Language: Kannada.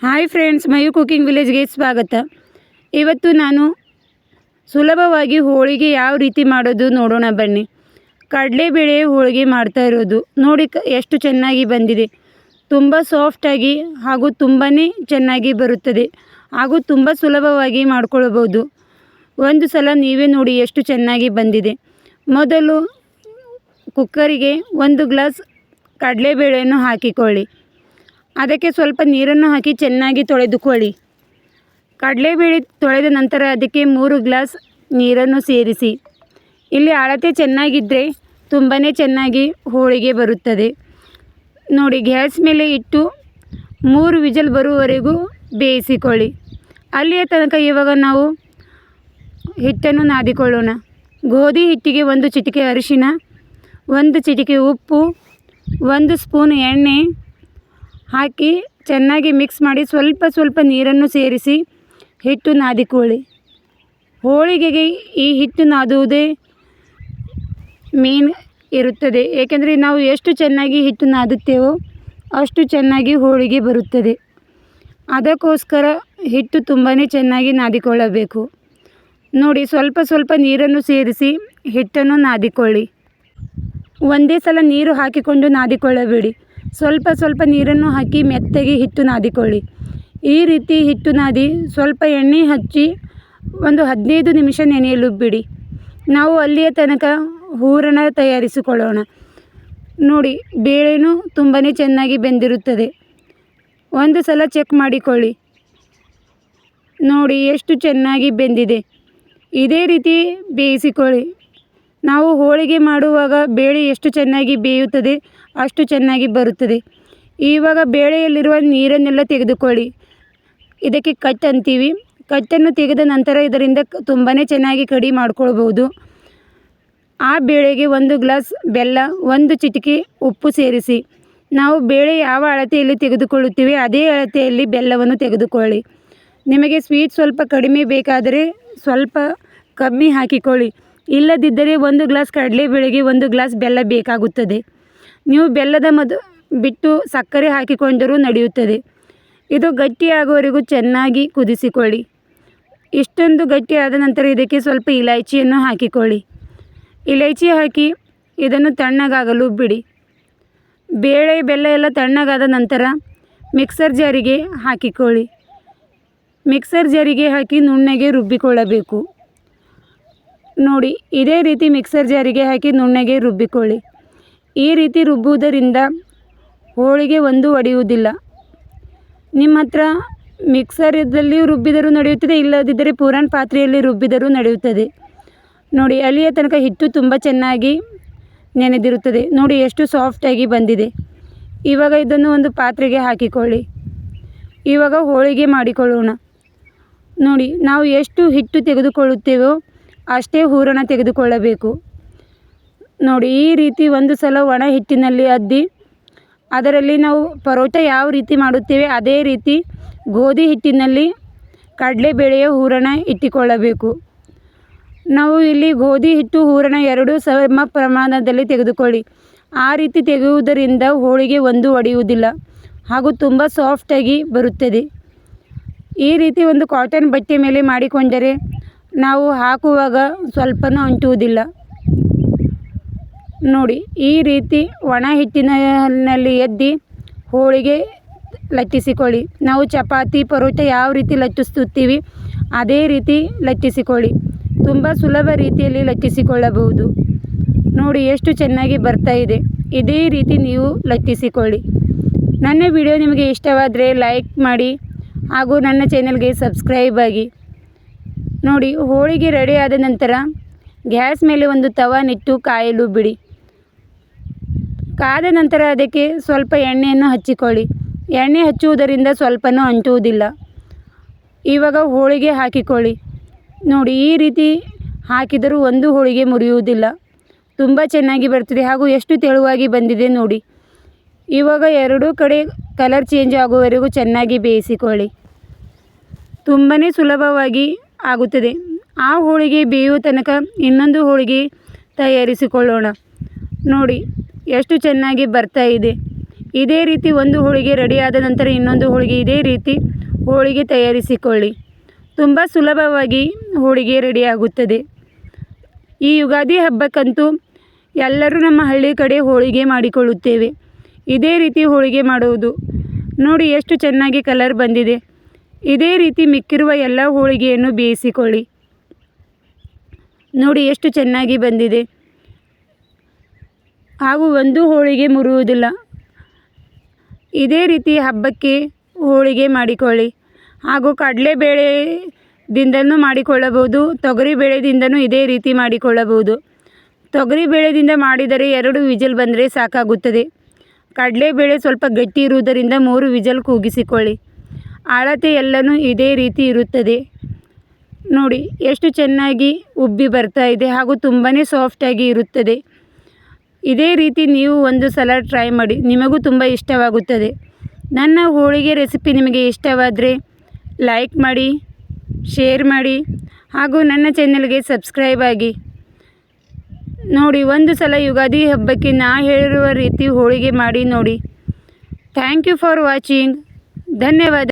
ಹಾಯ್ ಫ್ರೆಂಡ್ಸ್, ಮಯು ಕುಕಿಂಗ್ ವಿಲೇಜ್ಗೆ ಸ್ವಾಗತ. ಇವತ್ತು ನಾನು ಸುಲಭವಾಗಿ ಹೋಳಿಗೆ ಯಾವ ರೀತಿ ಮಾಡೋದು ನೋಡೋಣ ಬನ್ನಿ. ಕಡಲೆಬೇಳೆ ಹೋಳಿಗೆ ಮಾಡ್ತಾ ಇರೋದು ನೋಡಿ, ಎಷ್ಟು ಚೆನ್ನಾಗಿ ಬಂದಿದೆ. ತುಂಬ ಸಾಫ್ಟಾಗಿ ಹಾಗೂ ತುಂಬಾ ಚೆನ್ನಾಗಿ ಬರುತ್ತದೆ ಹಾಗೂ ತುಂಬ ಸುಲಭವಾಗಿ ಮಾಡ್ಕೊಳ್ಬೋದು. ಒಂದು ಸಲ ನೀವೇ ನೋಡಿ ಎಷ್ಟು ಚೆನ್ನಾಗಿ ಬಂದಿದೆ. ಮೊದಲು ಕುಕ್ಕರಿಗೆ 1 ಗ್ಲಾಸ್ ಕಡಲೆಬೇಳೆಯನ್ನು ಹಾಕಿಕೊಳ್ಳಿ. ಅದಕ್ಕೆ ಸ್ವಲ್ಪ ನೀರನ್ನು ಹಾಕಿ ಚೆನ್ನಾಗಿ ತೊಳೆದುಕೊಳ್ಳಿ. ಕಡಲೆಬೇಳೆ ತೊಳೆದ ನಂತರ ಅದಕ್ಕೆ 3 ಗ್ಲಾಸ್ ನೀರನ್ನು ಸೇರಿಸಿ. ಇಲ್ಲಿ ಅಳತೆ ಚೆನ್ನಾಗಿದ್ದರೆ ತುಂಬಾ ಚೆನ್ನಾಗಿ ಹೋಳಿಗೆ ಬರುತ್ತದೆ. ನೋಡಿ, ಗ್ಯಾಸ್ ಮೇಲೆ ಇಟ್ಟು 3 ವಿಜಲ್ ಬರುವವರೆಗೂ ಬೇಯಿಸಿಕೊಳ್ಳಿ. ಅಲ್ಲಿಯ ತನಕ ಇವಾಗ ನಾವು ಹಿಟ್ಟನ್ನು ನಾದಿಕೊಳ್ಳೋಣ. ಗೋಧಿ ಹಿಟ್ಟಿಗೆ 1 ಚಿಟಿಕೆ ಅರಿಶಿನ, 1 ಚಿಟಿಕೆ ಉಪ್ಪು, 1 ಸ್ಪೂನ್ ಎಣ್ಣೆ ಹಾಕಿ ಚೆನ್ನಾಗಿ ಮಿಕ್ಸ್ ಮಾಡಿ ಸ್ವಲ್ಪ ನೀರನ್ನು ಸೇರಿಸಿ ಹಿಟ್ಟು ನಾದಿಕೊಳ್ಳಿ. ಹೋಳಿಗೆಗೆ ಈ ಹಿಟ್ಟು ನಾದುವುದೇ ಮೇನ್ ಇರುತ್ತದೆ. ಏಕೆಂದರೆ ನಾವು ಎಷ್ಟು ಚೆನ್ನಾಗಿ ಹಿಟ್ಟು ನಾದುತ್ತೇವೋ ಅಷ್ಟು ಚೆನ್ನಾಗಿ ಹೋಳಿಗೆ ಬರುತ್ತದೆ. ಅದಕ್ಕೋಸ್ಕರ ಹಿಟ್ಟು ತುಂಬಾ ಚೆನ್ನಾಗಿ ನಾದಿಕೊಳ್ಳಬೇಕು. ನೋಡಿ, ಸ್ವಲ್ಪ ನೀರನ್ನು ಸೇರಿಸಿ ಹಿಟ್ಟನ್ನು ನಾದಿಕೊಳ್ಳಿ. ಒಂದೇ ಸಲ ನೀರು ಹಾಕಿಕೊಂಡು ನಾದಿಕೊಳ್ಳಬೇಡಿ. ಸ್ವಲ್ಪ ನೀರನ್ನು ಹಾಕಿ ಮೆತ್ತಗೆ ಹಿಟ್ಟು ನಾದಿಕೊಳ್ಳಿ. ಈ ರೀತಿ ಹಿಟ್ಟು ನಾದಿ ಸ್ವಲ್ಪ ಎಣ್ಣೆ ಹಚ್ಚಿ ಒಂದು 15 ನಿಮಿಷ ನೆನೆಯಲು ಬಿಡಿ. ನಾವು ಅಲ್ಲಿಯ ತನಕ ಹೂರಣ ತಯಾರಿಸಿಕೊಳ್ಳೋಣ. ನೋಡಿ, ಬೇಳೆನೂ ತುಂಬಾ ಚೆನ್ನಾಗಿ ಬೆಂದಿರುತ್ತದೆ. ಒಂದು ಸಲ ಚೆಕ್ ಮಾಡಿಕೊಳ್ಳಿ. ನೋಡಿ ಎಷ್ಟು ಚೆನ್ನಾಗಿ ಬೆಂದಿದೆ. ಇದೇ ರೀತಿ ಬೇಯಿಸಿಕೊಳ್ಳಿ. ನಾವು ಹೋಳಿಗೆ ಮಾಡುವಾಗ ಬೇಳೆ ಎಷ್ಟು ಚೆನ್ನಾಗಿ ಬೇಯುತ್ತದೆ ಅಷ್ಟು ಚೆನ್ನಾಗಿ ಬರುತ್ತದೆ. ಇವಾಗ ಬೇಳೆಯಲ್ಲಿರುವ ನೀರನ್ನೆಲ್ಲ ತೆಗೆದುಕೊಳ್ಳಿ. ಇದಕ್ಕೆ ಕಟ್ ಅಂತೀವಿ. ಕಟ್ಟನ್ನು ತೆಗೆದ ನಂತರ ಇದರಿಂದ ತುಂಬಾ ಚೆನ್ನಾಗಿ ಕಡಿ ಮಾಡ್ಕೊಳ್ಬೋದು. ಆ ಬೇಳೆಗೆ 1 ಗ್ಲಾಸ್ ಬೆಲ್ಲ, 1 ಚಿಟಿಕೆ ಉಪ್ಪು ಸೇರಿಸಿ. ನಾವು ಬೇಳೆ ಯಾವ ಅಳತೆಯಲ್ಲಿ ತೆಗೆದುಕೊಳ್ಳುತ್ತೀವಿ ಅದೇ ಅಳತೆಯಲ್ಲಿ ಬೆಲ್ಲವನ್ನು ತೆಗೆದುಕೊಳ್ಳಿ. ನಿಮಗೆ ಸ್ವೀಟ್ ಸ್ವಲ್ಪ ಕಡಿಮೆ ಬೇಕಾದರೆ ಸ್ವಲ್ಪ ಕಮ್ಮಿ ಹಾಕಿಕೊಳ್ಳಿ. ಇಲ್ಲದಿದ್ದರೆ 1 ಗ್ಲಾಸ್ ಕಡಲೆಬೇಳೆಗೆ 1 ಗ್ಲಾಸ್ ಬೆಲ್ಲ ಬೇಕಾಗುತ್ತದೆ. ನೀವು ಬೆಲ್ಲದ ಬಿಟ್ಟು ಸಕ್ಕರೆ ಹಾಕಿಕೊಂಡರೂ ನಡೆಯುತ್ತದೆ. ಇದು ಗಟ್ಟಿಯಾಗುವವರೆಗೂ ಚೆನ್ನಾಗಿ ಕುದಿಸಿಕೊಳ್ಳಿ. ಇಷ್ಟೊಂದು ಗಟ್ಟಿಯಾದ ನಂತರ ಇದಕ್ಕೆ ಸ್ವಲ್ಪ ಇಲೈಚಿಯನ್ನು ಹಾಕಿಕೊಳ್ಳಿ. ಇಲೈಚಿ ಹಾಕಿ ಇದನ್ನು ತಣ್ಣಗಾಗಲು ಬಿಡಿ. ಬೇಳೆ ಬೆಲ್ಲ ಎಲ್ಲ ತಣ್ಣಗಾದ ನಂತರ ಮಿಕ್ಸರ್ ಜಾರಿಗೆ ಹಾಕಿಕೊಳ್ಳಿ. ಮಿಕ್ಸರ್ ಜಾರಿಗೆ ಹಾಕಿ ನುಣ್ಣಗೆ ರುಬ್ಬಿಕೊಳ್ಳಬೇಕು. ನೋಡಿ, ಇದೇ ರೀತಿ ಮಿಕ್ಸರ್ ಜಾರಿಗೆ ಹಾಕಿ ನುಣ್ಣಗೆ ರುಬ್ಬಿಕೊಳ್ಳಿ. ಈ ರೀತಿ ರುಬ್ಬುವುದರಿಂದ ಹೋಳಿಗೆ ಒಂದು ಒಡೆಯುವುದಿಲ್ಲ. ನಿಮ್ಮ ಹತ್ರ ಮಿಕ್ಸರದಲ್ಲಿ ರುಬ್ಬಿದರೂ ನಡೆಯುತ್ತದೆ, ಇಲ್ಲದಿದ್ದರೆ ಪೂರನ್ ಪಾತ್ರೆಯಲ್ಲಿ ರುಬ್ಬಿದರೂ ನಡೆಯುತ್ತದೆ. ನೋಡಿ, ಅಲ್ಲಿಯ ತನಕ ಹಿಟ್ಟು ತುಂಬ ಚೆನ್ನಾಗಿ ನೆನೆದಿರುತ್ತದೆ. ನೋಡಿ ಎಷ್ಟು ಸಾಫ್ಟಾಗಿ ಬಂದಿದೆ. ಇವಾಗ ಇದನ್ನು ಒಂದು ಪಾತ್ರೆಗೆ ಹಾಕಿಕೊಳ್ಳಿ. ಇವಾಗ ಹೋಳಿಗೆ ಮಾಡಿಕೊಳ್ಳೋಣ. ನೋಡಿ, ನಾವು ಎಷ್ಟು ಹಿಟ್ಟು ತೆಗೆದುಕೊಳ್ಳುತ್ತೇವೋ ಅಷ್ಟೇ ಹೂರಣ ತೆಗೆದುಕೊಳ್ಳಬೇಕು. ನೋಡಿ, ಈ ರೀತಿ ಒಂದು ಸಲ ಒಣ ಹಿಟ್ಟಿನಲ್ಲಿ ಅದ್ದಿ ಅದರಲ್ಲಿ ನಾವು ಪರೋಟ ಯಾವ ರೀತಿ ಮಾಡುತ್ತೇವೆ ಅದೇ ರೀತಿ ಗೋಧಿ ಹಿಟ್ಟಿನಲ್ಲಿ ಕಡಲೆಬೇಳೆಯ ಹೂರಣ ಇಟ್ಟುಕೊಳ್ಳಬೇಕು. ನಾವು ಇಲ್ಲಿ ಗೋಧಿ ಹಿಟ್ಟು ಹೂರಣ 2 ಸಮ ಪ್ರಮಾಣದಲ್ಲಿ ತೆಗೆದುಕೊಳ್ಳಿ. ಆ ರೀತಿ ತೆಗೆಯುವುದರಿಂದ ಹೋಳಿಗೆ ಒಂದು ಒಡೆಯುವುದಿಲ್ಲ ಹಾಗೂ ತುಂಬ ಸಾಫ್ಟಾಗಿ ಬರುತ್ತದೆ. ಈ ರೀತಿ ಒಂದು ಕಾಟನ್ ಬಟ್ಟೆ ಮೇಲೆ ಮಾಡಿಕೊಂಡರೆ ನಾವು ಹಾಕುವಾಗ ಸ್ವಲ್ಪನೂ ಅಂಟುವುದಿಲ್ಲ. ನೋಡಿ, ಈ ರೀತಿ ಒಣ ಹಿಟ್ಟಿನಲ್ಲಿ ಎದ್ದಿ ಹೋಳಿಗೆ ಲಟ್ಟಿಸಿಕೊಳ್ಳಿ. ನಾವು ಚಪಾತಿ ಪರೋಟ ಯಾವ ರೀತಿ ಲಟ್ಟಿಸುತ್ತೀವಿ ಅದೇ ರೀತಿ ಲಟ್ಟಿಸಿಕೊಳ್ಳಿ. ತುಂಬ ಸುಲಭ ರೀತಿಯಲ್ಲಿ ಲಟ್ಟಿಸಿಕೊಳ್ಳಬಹುದು. ನೋಡಿ ಎಷ್ಟು ಚೆನ್ನಾಗಿ ಬರ್ತಾ ಇದೆ. ಇದೇ ರೀತಿ ನೀವು ಲಟ್ಟಿಸಿಕೊಳ್ಳಿ. ನನ್ನ ವಿಡಿಯೋ ನಿಮಗೆ ಇಷ್ಟವಾದರೆ ಲೈಕ್ ಮಾಡಿ ಹಾಗೂ ನನ್ನ ಚಾನೆಲ್ಗೆ ಸಬ್ಸ್ಕ್ರೈಬ್ ಆಗಿ. ನೋಡಿ, ಹೋಳಿಗೆ ರೆಡಿಯಾದ ನಂತರ ಗ್ಯಾಸ್ ಮೇಲೆ ಒಂದು ತವಾನಿಟ್ಟು ಕಾಯಲು ಬಿಡಿ. ಕಾದ ನಂತರ ಅದಕ್ಕೆ ಸ್ವಲ್ಪ ಎಣ್ಣೆಯನ್ನು ಹಚ್ಚಿಕೊಳ್ಳಿ. ಎಣ್ಣೆ ಹಚ್ಚುವುದರಿಂದ ಸ್ವಲ್ಪನೂ ಅಂಟುವುದಿಲ್ಲ. ಇವಾಗ ಹೋಳಿಗೆ ಹಾಕಿಕೊಳ್ಳಿ. ನೋಡಿ, ಈ ರೀತಿ ಹಾಕಿದರೂ ಒಂದು ಹೋಳಿಗೆ ಮುರಿಯುವುದಿಲ್ಲ. ತುಂಬ ಚೆನ್ನಾಗಿ ಬರ್ತದೆ ಹಾಗೂ ಎಷ್ಟು ತೆಳುವಾಗಿ ಬಂದಿದೆ ನೋಡಿ. ಇವಾಗ 2 ಕಡೆ ಕಲರ್ ಚೇಂಜ್ ಆಗುವವರೆಗೂ ಚೆನ್ನಾಗಿ ಬೇಯಿಸಿಕೊಳ್ಳಿ. ತುಂಬಾ ಸುಲಭವಾಗಿ ಆಗುತ್ತದೆ. ಆ ಹೋಳಿಗೆ ಬೇಯುವ ತನಕ ಇನ್ನೊಂದು ಹೋಳಿಗೆ ತಯಾರಿಸಿಕೊಳ್ಳೋಣ. ನೋಡಿ ಎಷ್ಟು ಚೆನ್ನಾಗಿ ಬರ್ತಾ ಇದೆ. ಇದೇ ರೀತಿ ಒಂದು ಹೋಳಿಗೆ ರೆಡಿ ಆದ ನಂತರ ಇನ್ನೊಂದು ಹೋಳಿಗೆ ಇದೇ ರೀತಿ ಹೋಳಿಗೆ ತಯಾರಿಸಿಕೊಳ್ಳಿ. ತುಂಬ ಸುಲಭವಾಗಿ ಹೋಳಿಗೆ ರೆಡಿಯಾಗುತ್ತದೆ. ಈ ಯುಗಾದಿ ಹಬ್ಬಕ್ಕಂತೂ ಎಲ್ಲರೂ ನಮ್ಮ ಹಳ್ಳಿ ಕಡೆ ಹೋಳಿಗೆ ಮಾಡಿಕೊಳ್ಳುತ್ತೇವೆ. ಇದೇ ರೀತಿ ಹೋಳಿಗೆ ಮಾಡುವುದು. ನೋಡಿ ಎಷ್ಟು ಚೆನ್ನಾಗಿ ಕಲರ್ ಬಂದಿದೆ. ಇದೇ ರೀತಿ ಮಿಕ್ಕಿರುವ ಎಲ್ಲ ಹೋಳಿಗೆಯನ್ನು ಬೇಯಿಸಿಕೊಳ್ಳಿ. ನೋಡಿ ಎಷ್ಟು ಚೆನ್ನಾಗಿ ಬಂದಿದೆ. ಹಾಗೂ ಒಂದು ಹೋಳಿಗೆ ಮುರಿಯುವುದಿಲ್ಲ. ಇದೇ ರೀತಿ ಹಬ್ಬಕ್ಕೆ ಹೋಳಿಗೆ ಮಾಡಿಕೊಳ್ಳಿ. ಹಾಗೂ ಕಡಲೆಬೇಳೆದಿಂದನೂ ಮಾಡಿಕೊಳ್ಳಬಹುದು, ತೊಗರಿಬೇಳೆದಿಂದನೂ ಇದೇ ರೀತಿ ಮಾಡಿಕೊಳ್ಳಬಹುದು. ತೊಗರಿಬೇಳೆದಿಂದ ಮಾಡಿದರೆ 2 ವಿಜಿಲ್ ಬಂದರೆ ಸಾಕಾಗುತ್ತದೆ. ಕಡಲೆಬೇಳೆ ಸ್ವಲ್ಪ ಗಟ್ಟಿ ಇರುವುದರಿಂದ 3 ವಿಜಿಲ್ ಕೂಗಿಸಿಕೊಳ್ಳಿ. ಅಳತೆ ಎಲ್ಲನೂ ಇದೇ ರೀತಿ ಇರುತ್ತದೆ. ನೋಡಿ ಎಷ್ಟು ಚೆನ್ನಾಗಿ ಉಬ್ಬಿ ಬರ್ತಾ ಇದೆ ಹಾಗೂ ತುಂಬಾ ಸಾಫ್ಟಾಗಿ ಇರುತ್ತದೆ. ಇದೇ ರೀತಿ ನೀವು ಒಂದು ಸಲ ಟ್ರೈ ಮಾಡಿ, ನಿಮಗೂ ತುಂಬ ಇಷ್ಟವಾಗುತ್ತದೆ. ನನ್ನ ಹೋಳಿಗೆ ರೆಸಿಪಿ ನಿಮಗೆ ಇಷ್ಟವಾದರೆ ಲೈಕ್ ಮಾಡಿ, ಶೇರ್ ಮಾಡಿ ಹಾಗೂ ನನ್ನ ಚಾನೆಲ್ಗೆ ಸಬ್ಸ್ಕ್ರೈಬ್ ಆಗಿ. ನೋಡಿ ಒಂದು ಸಲ ಯುಗಾದಿ ಹಬ್ಬಕ್ಕೆ ನಾ ಹೇಳಿರುವ ರೀತಿ ಹೋಳಿಗೆ ಮಾಡಿ ನೋಡಿ. Thank you for watching. ಧನ್ಯವಾದ.